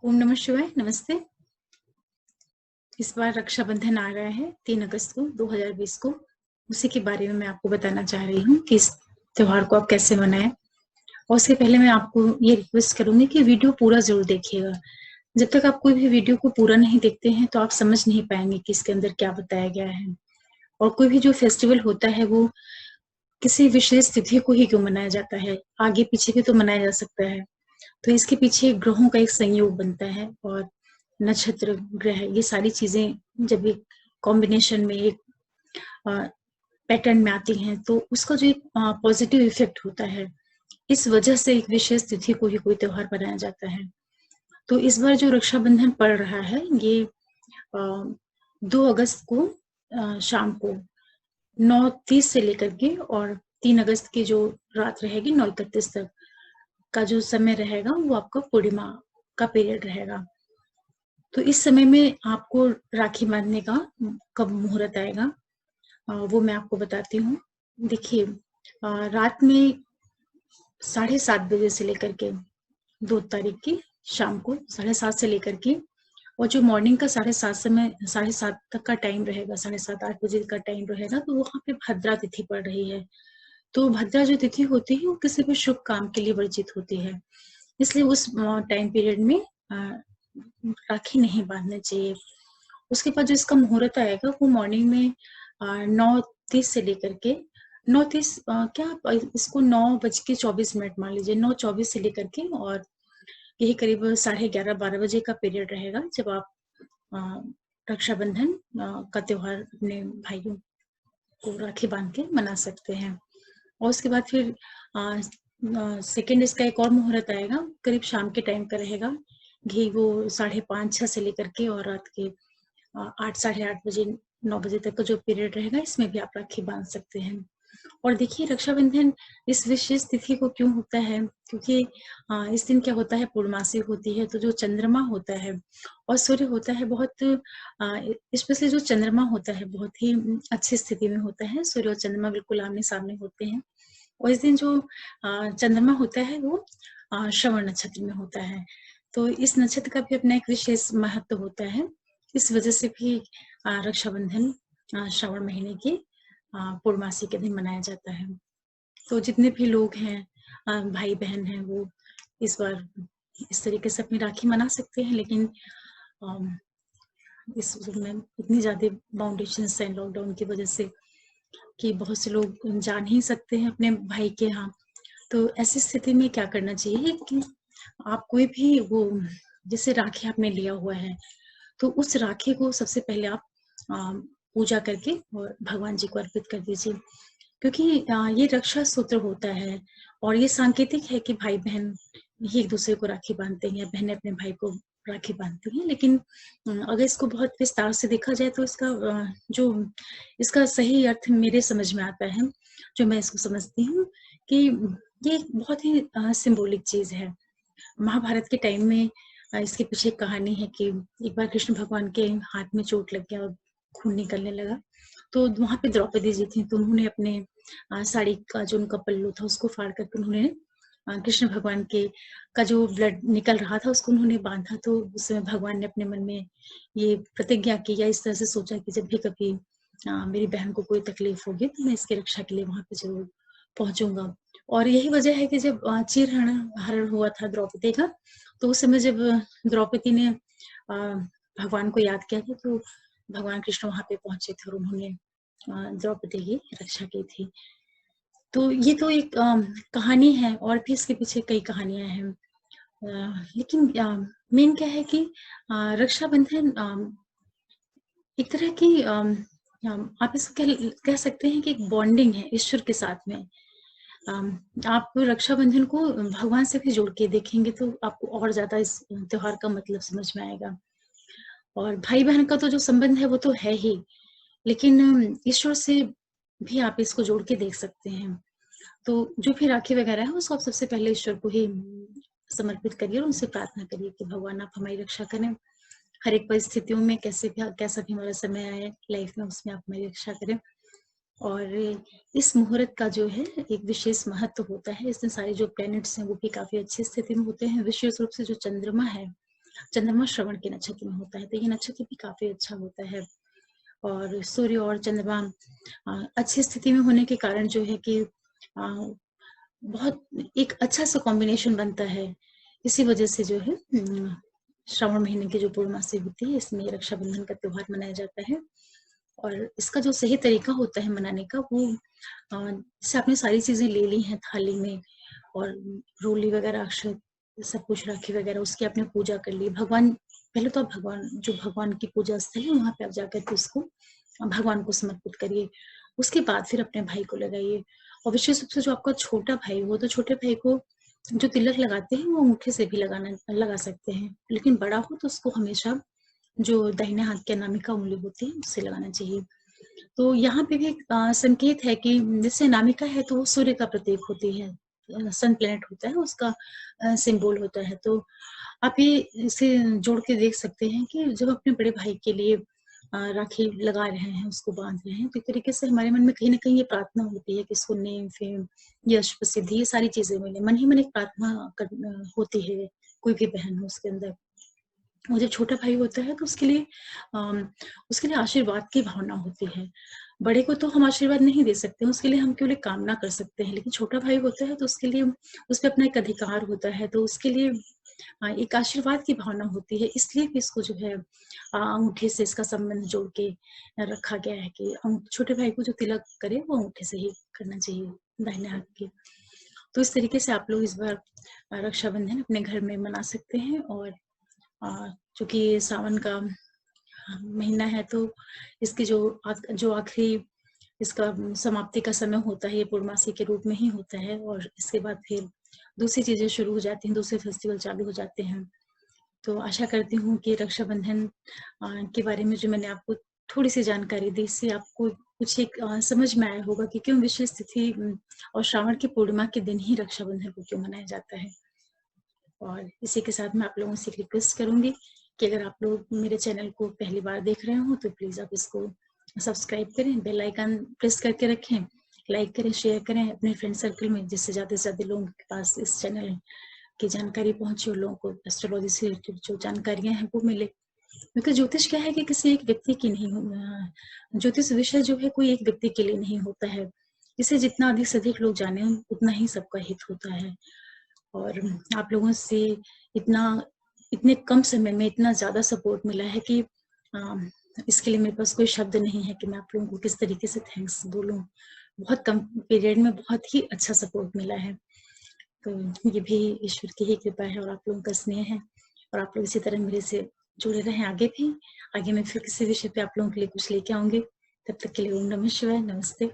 ओम नमः शिवाय। नमस्ते। इस बार रक्षाबंधन आ रहा है 3 अगस्त को 2020 को। उसी के बारे में मैं आपको बताना चाह रही हूँ कि इस त्योहार को आप कैसे मनाएं। और उससे पहले मैं आपको ये रिक्वेस्ट करूंगी कि वीडियो पूरा जरूर देखिएगा। जब तक आप कोई भी वीडियो को पूरा नहीं देखते हैं तो आप समझ नहीं पाएंगे कि इसके अंदर क्या बताया गया है। और कोई भी जो फेस्टिवल होता है वो किसी विशेष तिथि को ही क्यों मनाया जाता है, आगे पीछे भी तो मनाया जा सकता है। तो इसके पीछे ग्रहों का एक संयोग बनता है और नक्षत्र, ग्रह, ये सारी चीजें जब एक कॉम्बिनेशन में एक पैटर्न में आती हैं तो उसका जो एक पॉजिटिव इफेक्ट होता है, इस वजह से एक विशेष तिथि को ही कोई त्योहार मनाया जाता है। तो इस बार जो रक्षाबंधन पड़ रहा है ये 2 अगस्त को शाम को 9:30 से लेकर के और 3 अगस्त की जो रात रहेगी 9:31 तक का जो समय रहेगा वो आपका पूर्णिमा का पीरियड रहेगा। तो इस समय में आपको राखी बांधने का कब मुहूर्त आएगा वो मैं आपको बताती हूँ। देखिए, रात में 7:30 बजे से लेकर के 2 तारीख की शाम को 7:30 से लेकर के और जो मॉर्निंग का 7:30 तक का टाइम रहेगा, 7:30-8 बजे का टाइम रहेगा, तो वहां पे भद्रा तिथि पड़ रही है। तो भद्रा जो तिथि होती है वो किसी भी शुभ काम के लिए वर्जित होती है, इसलिए उस टाइम पीरियड में राखी नहीं बांधना चाहिए। उसके बाद जो इसका मुहूर्त आएगा वो मॉर्निंग में 9:30 से लेकर के 9:30 क्या इसको 9:24 मान लीजिए, 9:24 से लेकर के और यही करीब 11:30-12 बजे का पीरियड रहेगा जब आप रक्षाबंधन का त्योहार अपने भाइयों को राखी बांध के मना सकते हैं। और उसके बाद फिर सेकेंड इसका एक और मुहूर्त आएगा, करीब शाम के टाइम का रहेगा। घी वो 5:30-6 से लेकर के और रात के 8-8:30 बजे 9 बजे तक का जो पीरियड रहेगा, इसमें भी आप राखी बांध सकते हैं। और देखिए, रक्षाबंधन इस विशेष तिथि को क्यों होता है, क्योंकि इस दिन क्या होता है, पूर्णमासी होती है, तो जो चंद्रमा होता है और सूर्य होता है बहुत स्पेशली जो चंद्रमा होता है बहुत ही अच्छी स्थिति में होता है। सूर्य और चंद्रमा बिल्कुल आमने सामने होते हैं और इस दिन जो चंद्रमा होता है वो श्रवण नक्षत्र में होता है। तो इस नक्षत्र का भी अपना एक विशेष महत्व होता है। इस वजह से भी रक्षाबंधन श्रावण महीने की पूर्णमासी के दिन मनाया जाता है। तो जितने भी लोग हैं, भाई बहन हैं, वो इस बार इस तरीके से अपनी राखी मना सकते हैं, लेकिन इस में इतनी ज्यादा बाउंडेशंस हैं लॉकडाउन की वजह से कि बहुत से लोग जा नहीं सकते हैं अपने भाई के यहाँ। तो ऐसी स्थिति में क्या करना चाहिए कि आप कोई भी वो जैसे राखी आपने लिया हुआ है तो उस राखी को सबसे पहले आप पूजा करके और भगवान जी को अर्पित कर दीजिए, क्योंकि ये रक्षा सूत्र होता है और ये सांकेतिक है कि भाई बहन ही एक दूसरे को राखी बांधते हैं या बहनें अपने भाई को राखी बांधती हैं। लेकिन अगर इसको बहुत विस्तार से देखा जाए तो इसका जो इसका सही अर्थ मेरे समझ में आता है, जो मैं इसको समझती हूँ कि ये एक बहुत ही सिंबॉलिक चीज है। महाभारत के टाइम में इसके पीछे एक कहानी है कि एक बार कृष्ण भगवान के हाथ में चोट लग गया और खून निकलने लगा, तो वहां पे द्रौपदी जी थी, तो उन्होंने अपने साड़ी का जो उनका पल्लू था उसको फाड़ करके उन्होंने कृष्ण भगवान के का जो ब्लड निकल रहा था उसको उन्होंने बांधा। तो उस समय भगवान ने अपने मन में ये प्रतिज्ञा की या इस तरह से सोचा कि जब भी कभी मेरी बहन को कोई तकलीफ होगी तो मैं इसकी रक्षा के लिए वहां पे जरूर पहुंचूंगा। और यही वजह है कि जब चीर हरण हुआ था द्रौपदी का, तो उस समय जब द्रौपदी ने भगवान को याद किया था तो भगवान कृष्ण वहां पे पहुंचे थे और उन्होंने द्रौपदी की रक्षा की थी। तो ये तो एक कहानी है और भी इसके पीछे कई कहानियां हैं। लेकिन मेन क्या है कि रक्षाबंधन एक तरह की आप इसको कह सकते हैं कि एक बॉन्डिंग है ईश्वर के साथ में। आप रक्षाबंधन को भगवान से भी जोड़ के देखेंगे तो आपको और ज्यादा इस त्योहार का मतलब समझ में आएगा। और भाई बहन का तो जो संबंध है वो तो है ही, लेकिन ईश्वर से भी आप इसको जोड़ के देख सकते हैं। तो जो भी राखी वगैरह है उसको आप सबसे पहले ईश्वर को ही समर्पित करिए और उनसे प्रार्थना करिए कि भगवान आप हमारी रक्षा करें, हर एक परिस्थितियों में कैसा भी हमारा समय आए लाइफ में उसमें आप हमारी रक्षा करें। और इस मुहूर्त का जो है एक विशेष महत्व होता है। इसमें सारे जो प्लैनेट्स हैं वो भी काफी अच्छी स्थिति में होते हैं। विशेष रूप से जो चंद्रमा है चंद्रमा श्रवण के नक्षत्र में होता है, तो ये नक्षत्र भी काफ़ी अच्छा होता है। और सूर्य और चंद्रमा अच्छी स्थिति में होने के कारण जो है कि बहुत एक अच्छा-सा कॉम्बिनेशन बनता है। इसी वजह से जो है श्रावण महीने की जो पूर्णमासी होती है, इसमें रक्षाबंधन का त्योहार मनाया जाता है। और इसका जो सही तरीका होता है मनाने का, वो जैसे आपने सारी चीज़ें ले ली हैं थाली में, और रोली वगैरह, अक्षत, सब कुछ राखी वगैरह, उसकी आपने पूजा कर ली। भगवान, पहले तो आप भगवान की पूजा स्थल है, वहाँ पे आप जाकर के उसको भगवान को समर्पित करिए। उसके बाद फिर अपने भाई को लगाइए। और विशेष रूप से जो आपका छोटा भाई हो, तो छोटे भाई को जो तिलक लगाते हैं, वो अंगूठे से भी लगा सकते हैं। लेकिन बड़ा हो तो उसको हमेशा जो दाहिने हाथ की अनामिका उंगली होती है, उससे लगाना चाहिए। तो यहाँ पे भी एक संकेत है कि जैसे अनामिका है तो वो सूर्य का प्रतीक होती है, सन प्लैनेट होता है, उसका सिंबल होता है। तो आप ये इसे जोड़ के देख सकते हैं कि जब अपने बड़े भाई के लिए राखी लगा रहे हैं, उसको बांध रहे हैं, तो एक तरीके से हमारे मन में कहीं न कहीं ये प्रार्थना होती है कि इसको नेम, फेम, यश, प्रसिद्धि, ये सारी चीज़ें मिले। मन ही मन एक प्रार्थना होती है, कोई भी बहन हो उसके अंदर। और जब छोटा भाई होता है तो उसके लिए आशीर्वाद की भावना होती है। बड़े को तो हम आशीर्वाद नहीं दे सकते हैं, उसके लिए हम केवल एक कामना कर सकते हैं, लेकिन छोटा भाई होता है तो उसके लिए उस पे अपना एक अधिकार होता है, तो उसके लिए एक आशीर्वाद की भावना होती है। इसलिए भी इसको जो है अंगूठे से इसका संबंध जोड़ के रखा गया है कि छोटे भाई को जो तिलक करे वो अंगूठे से ही करना चाहिए, दाहिने हाथ के। तो इस तरीके से आप लोग इस बार रक्षाबंधन अपने घर में मना सकते हैं। और चूँकि सावन का महीना है, तो इसकी जो आखिरी इसका समाप्ति का समय होता है, ये पूर्णमासी के रूप में ही होता है। और इसके बाद फिर दूसरी चीज़ें शुरू हो जाती हैं, दूसरे फेस्टिवल चालू हो जाते हैं। तो आशा करती हूँ कि रक्षाबंधन के बारे में जो मैंने आपको थोड़ी-सी जानकारी दी, इससे आपको कुछ एक समझ में आया होगा कि क्यों विशेष तिथि और श्रावण की पूर्णिमा के दिन ही रक्षाबंधन को क्यों मनाया जाता है। और इसी के साथ मैं आप लोगों से एक रिक्वेस्ट करूँगी कि अगर आप लोग मेरे चैनल को पहली बार देख रहे हो, तो प्लीज़ आप इसको सब्सक्राइब करें, बेल आइकन प्रेस करके रखें, लाइक करें, शेयर करें अपने फ्रेंड सर्कल में, जिससे ज़्यादा से ज़्यादा लोगों के पास इस चैनल की जानकारी पहुँचे और लोगों को एस्ट्रोलॉजी से रिलेटेड जो जानकारियाँ हैं वो मिले। क्योंकि ज्योतिष क्या है कि किसी एक व्यक्ति की नहीं, ज्योतिष विषय जो है कोई एक व्यक्ति के लिए नहीं होता है। इसे जितना अधिक से अधिक लोग जाने, उतना ही सबका हित होता है। और आप लोगों से इतना इतने कम समय में इतना ज़्यादा सपोर्ट मिला है कि इसके लिए मेरे पास कोई शब्द नहीं है कि मैं आप लोगों को किस तरीके से थैंक्स बोलूँ। बहुत कम पीरियड में बहुत ही अच्छा सपोर्ट मिला है। तो ये भी ईश्वर की ही कृपा है और आप लोगों का स्नेह है। और आप लोग इसी तरह मेरे से जुड़े रहें आगे भी। आगे मैं फिर किसी विषय पे आप लोगों के लिए कुछ लेके आऊँगी। तब तक के लिए ओम नमः शिवाय, नमस्ते।